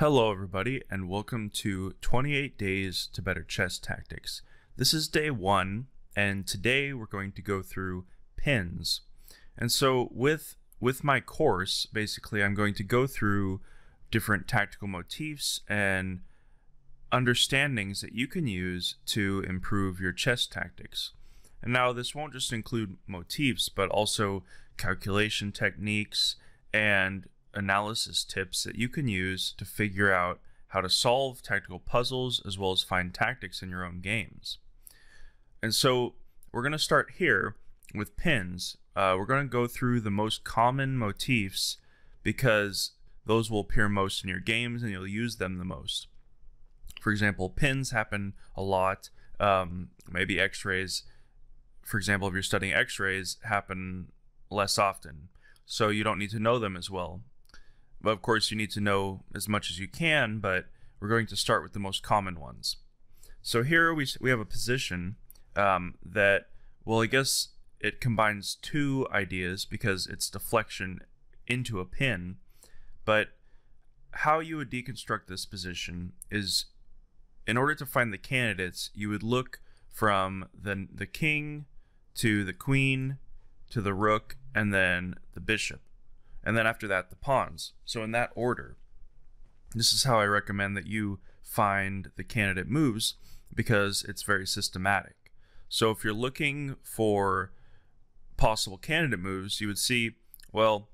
Hello everybody, and welcome to 28 Days to Better Chess Tactics. This is day 1, and today we're going to go through pins. And so with my course, basically I'm going to go through different tactical motifs and understandings that you can use to improve your chess tactics. And now this won't just include motifs, but also calculation techniques and analysis tips that you can use to figure out how to solve tactical puzzles as well as find tactics in your own games. And so we're going to start here with pins. We're going to go through the most common motifs because those will appear most in your games and you'll use them the most. For example, pins happen a lot. Maybe x-rays, for example, if you're studying x-rays, happen less often. So you don't need to know them as well. But of course, you need to know as much as you can, but we're going to start with the most common ones. So here we have a position that, well, I guess it combines two ideas because it's deflection into a pin. But how you would deconstruct this position is, in order to find the candidates, you would look from the king to the queen to the rook and then the bishop. And then after that, the pawns. So in that order, this is how I recommend that you find the candidate moves because it's very systematic. So if you're looking for possible candidate moves, you would see, well,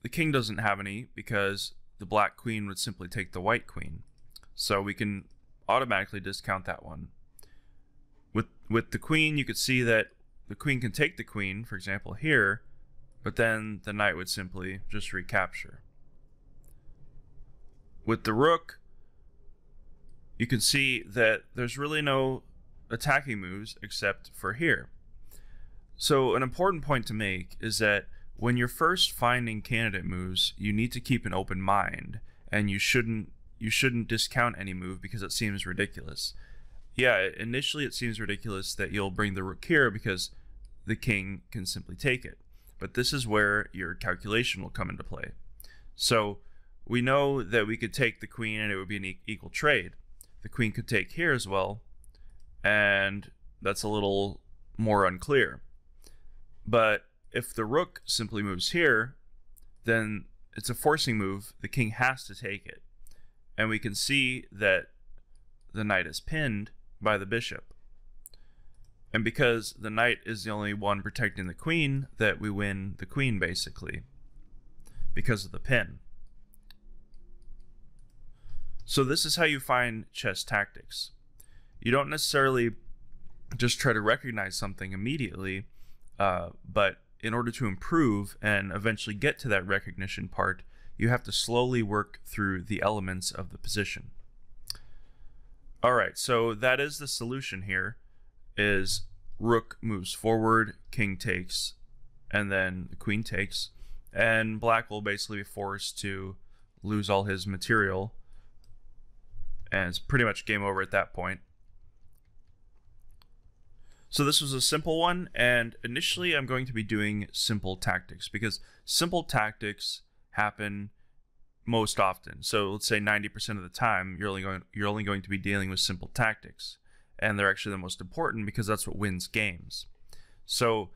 the king doesn't have any because the black queen would simply take the white queen. So we can automatically discount that one. With the queen, you could see that the queen can take the queen, for example, here, but then the knight would simply just recapture. With the rook, you can see that there's really no attacking moves except for here. So an important point to make is that when you're first finding candidate moves, you need to keep an open mind, and you shouldn't discount any move because it seems ridiculous. Yeah, initially it seems ridiculous that you'll bring the rook here because the king can simply take it. But this is where your calculation will come into play. So we know that we could take the queen and it would be an equal trade. The queen could take here as well, and that's a little more unclear. But if the rook simply moves here, then it's a forcing move. The king has to take it. And we can see that the knight is pinned by the bishop. And because the knight is the only one protecting the queen, that we win the queen, basically, because of the pin. So this is how you find chess tactics. You don't necessarily just try to recognize something immediately, but in order to improve and eventually get to that recognition part, you have to slowly work through the elements of the position. All right, so that is the solution here. Is rook moves forward, king takes, and then the queen takes, and black will basically be forced to lose all his material, and it's pretty much game over at that point. So this was a simple one, and initially I'm going to be doing simple tactics because simple tactics happen most often. So let's say 90% of the time you're only going to be dealing with simple tactics. And they're actually the most important because that's what wins games. So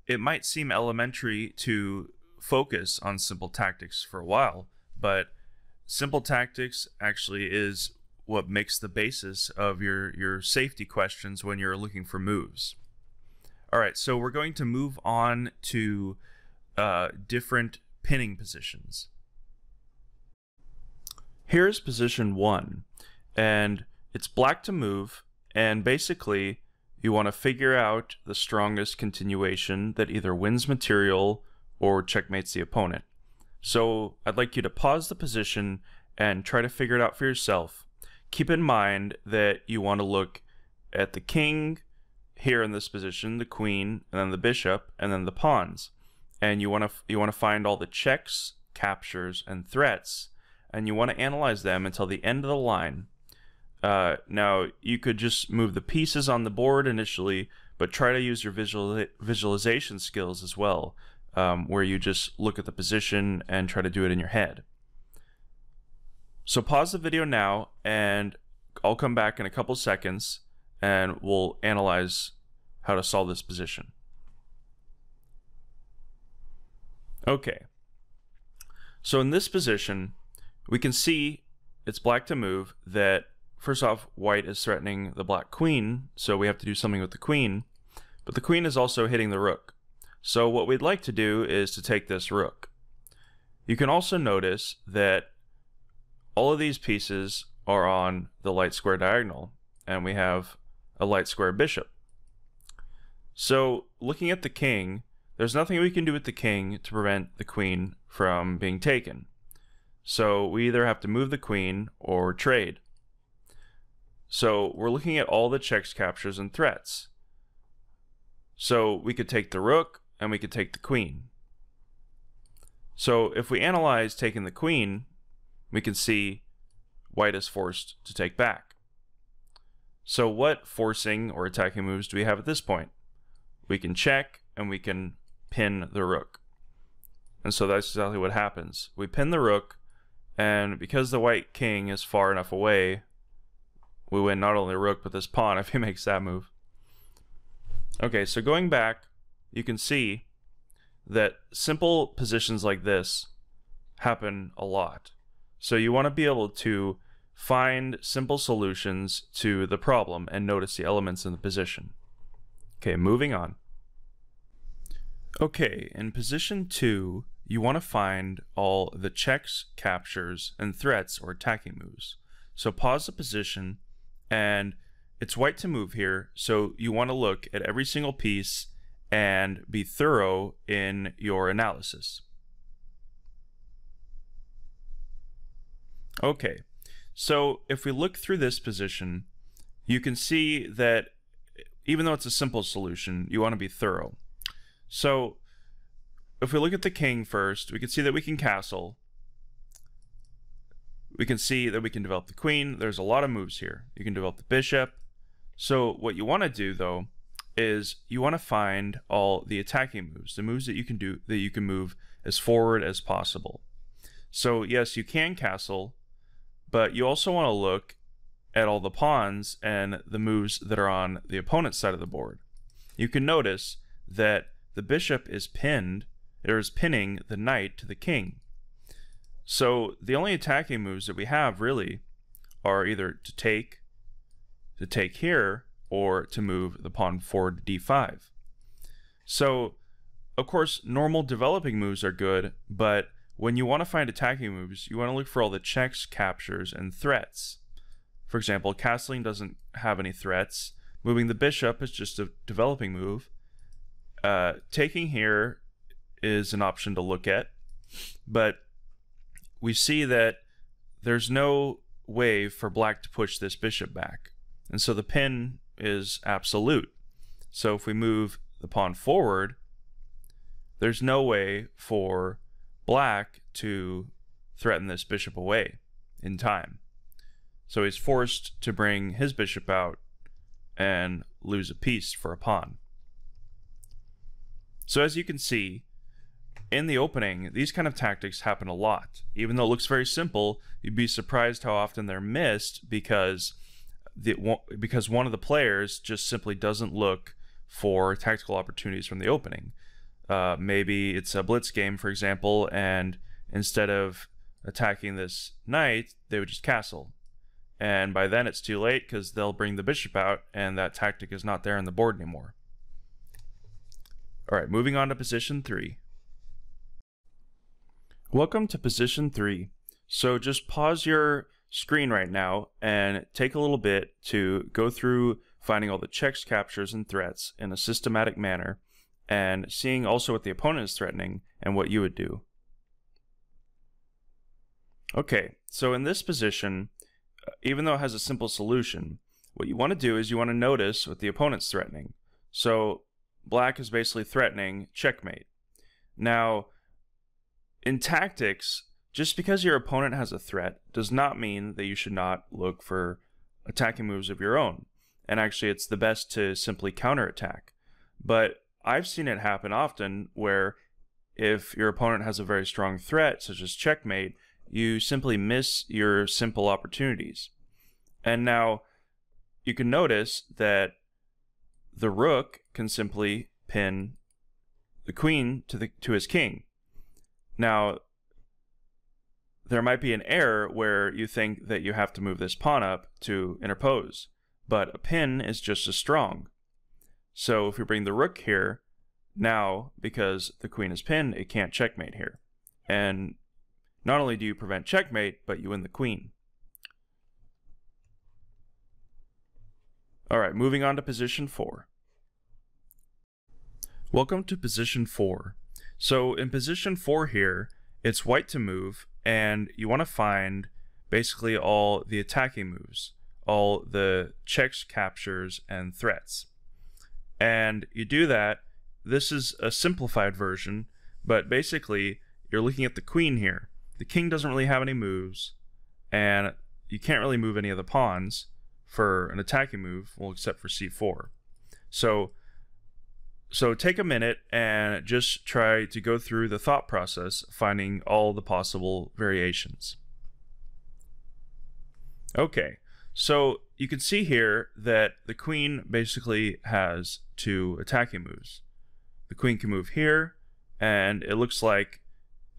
it might seem elementary to focus on simple tactics for a while, but simple tactics actually is what makes the basis of your safety questions when you're looking for moves. All right, so we're going to move on to different pinning positions. Here's position 1, and it's black to move. And basically, you want to figure out the strongest continuation that either wins material or checkmates the opponent. So I'd like you to pause the position and try to figure it out for yourself. Keep in mind that you want to look at the king here in this position, the queen, and then the bishop, and then the pawns. And you want to find all the checks, captures, and threats, and you want to analyze them until the end of the line. Now, you could just move the pieces on the board initially, but try to use your visualization skills as well, where you just look at the position and try to do it in your head. So pause the video now, and I'll come back in a couple seconds, and we'll analyze how to solve this position. Okay. So in this position, we can see it's black to move that, first off, white is threatening the black queen, so we have to do something with the queen, but the queen is also hitting the rook. So what we'd like to do is to take this rook. You can also notice that all of these pieces are on the light square diagonal, and we have a light square bishop. So looking at the king, there's nothing we can do with the king to prevent the queen from being taken. So we either have to move the queen or trade. So we're looking at all the checks, captures, and threats. So we could take the rook and we could take the queen. So if we analyze taking the queen, we can see white is forced to take back. So what forcing or attacking moves do we have at this point? We can check and we can pin the rook. And so that's exactly what happens. We pin the rook, and because the white king is far enough away, we win not only the rook but this pawn if he makes that move. Okay, so going back, you can see that simple positions like this happen a lot. So you want to be able to find simple solutions to the problem and notice the elements in the position. Okay, moving on. Okay, in position 2, you want to find all the checks, captures, and threats or attacking moves. So pause the position, and it's white to move here, so you want to look at every single piece and be thorough in your analysis. Okay, so if we look through this position, you can see that even though it's a simple solution, you want to be thorough. So if we look at the king first, we can see that we can castle. We can see that we can develop the queen. There's a lot of moves here. You can develop the bishop. So what you want to do, though, is you want to find all the attacking moves, the moves that you can do, that you can move as forward as possible. So yes, you can castle, but you also want to look at all the pawns and the moves that are on the opponent's side of the board. You can notice that the bishop is pinned, or is pinning the knight to the king. So the only attacking moves that we have really are either to take here, or to move the pawn forward to d5. So of course normal developing moves are good, but when you want to find attacking moves, you want to look for all the checks, captures, and threats. For example, castling doesn't have any threats. Moving the bishop is just a developing move. Taking here is an option to look at, but we see that there's no way for black to push this bishop back, and so the pin is absolute. So if we move the pawn forward, there's no way for black to threaten this bishop away in time. So he's forced to bring his bishop out and lose a piece for a pawn. So as you can see, in the opening, these kind of tactics happen a lot. Even though it looks very simple, you'd be surprised how often they're missed because one of the players just simply doesn't look for tactical opportunities from the opening. Maybe it's a blitz game, for example, and instead of attacking this knight, they would just castle. And by then it's too late because they'll bring the bishop out and that tactic is not there on the board anymore. Alright, moving on to position 3. Welcome to position 3. So just pause your screen right now and take a little bit to go through finding all the checks, captures, and threats in a systematic manner, and seeing also what the opponent is threatening and what you would do. Okay, so in this position, even though it has a simple solution, what you want to do is you want to notice what the opponent's threatening. So black is basically threatening checkmate. Now, in tactics, just because your opponent has a threat does not mean that you should not look for attacking moves of your own. And actually, it's the best to simply counterattack. But I've seen it happen often where if your opponent has a very strong threat, such as checkmate, you simply miss your simple opportunities. And now you can notice that the rook can simply pin the queen to his king. Now, there might be an error where you think that you have to move this pawn up to interpose, but a pin is just as strong. So if we bring the rook here, now, because the queen is pinned, it can't checkmate here. And not only do you prevent checkmate, but you win the queen. Alright, moving on to position 4. Welcome to position 4. So in position 4 here, it's white to move, and you want to find basically all the attacking moves, all the checks, captures, and threats. And you do that. This is a simplified version, but basically you're looking at the queen here. The king doesn't really have any moves, and you can't really move any of the pawns for an attacking move, well, except for c4. So take a minute and just try to go through the thought process, finding all the possible variations. Okay, so you can see here that the queen basically has 2 attacking moves. The queen can move here, and it looks like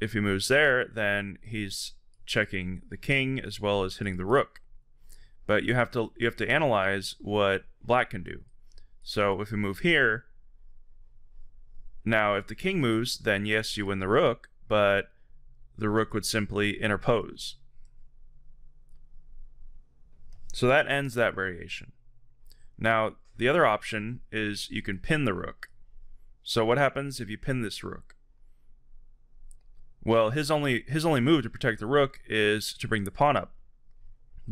if he moves there, then he's checking the king as well as hitting the rook. But you have to analyze what black can do. So if we move here, now if the king moves, then yes, you win the rook, but the rook would simply interpose. So that ends that variation. Now the other option is you can pin the rook. So what happens if you pin this rook? Well, his only move to protect the rook is to bring the pawn up.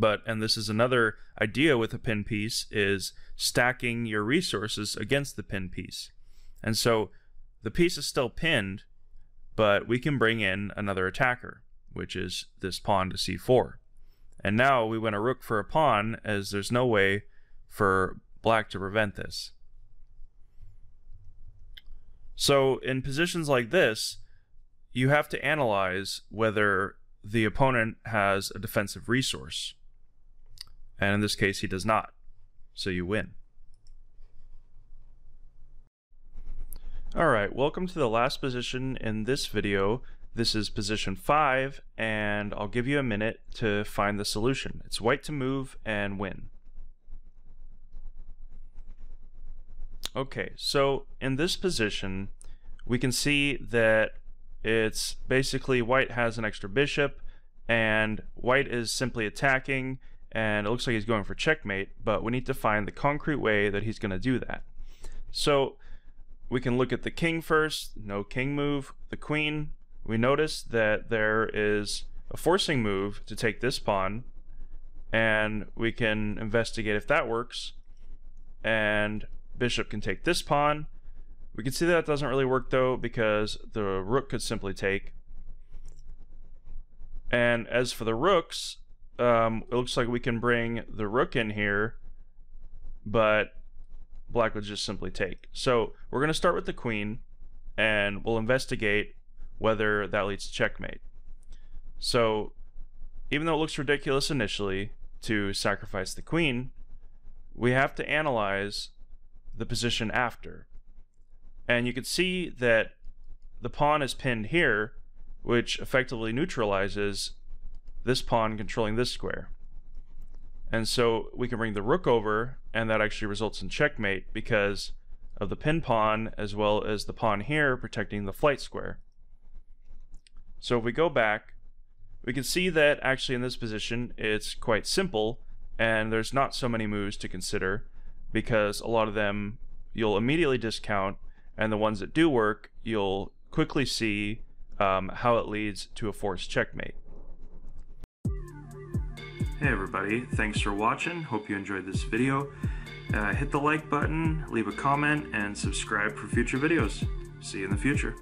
And this is another idea with a pin piece, is stacking your resources against the pin piece. And so the piece is still pinned, but we can bring in another attacker, which is this pawn to c4. And now we win a rook for a pawn, as there's no way for black to prevent this. So in positions like this, you have to analyze whether the opponent has a defensive resource. And in this case, he does not. So you win. Alright, welcome to the last position in this video. This is position 5, and I'll give you a minute to find the solution. It's white to move and win. Okay, so in this position, we can see that it's basically white has an extra bishop, and white is simply attacking, and it looks like he's going for checkmate, but we need to find the concrete way that he's going to do that. So we can look at the king first, no king move. The queen, we notice that there is a forcing move to take this pawn, and we can investigate if that works, and bishop can take this pawn. We can see that doesn't really work though, because the rook could simply take. And as for the rooks, it looks like we can bring the rook in here, but black would just simply take. So we're going to start with the queen, and we'll investigate whether that leads to checkmate. So even though it looks ridiculous initially to sacrifice the queen, we have to analyze the position after. And you can see that the pawn is pinned here, which effectively neutralizes this pawn controlling this square. And so we can bring the rook over, and that actually results in checkmate because of the pin pawn as well as the pawn here protecting the flight square. So if we go back, we can see that actually in this position it's quite simple, and there's not so many moves to consider because a lot of them you'll immediately discount, and the ones that do work you'll quickly see how it leads to a forced checkmate. Hey everybody, thanks for watching. Hope you enjoyed this video. Hit the like button, leave a comment, and subscribe for future videos. See you in the future.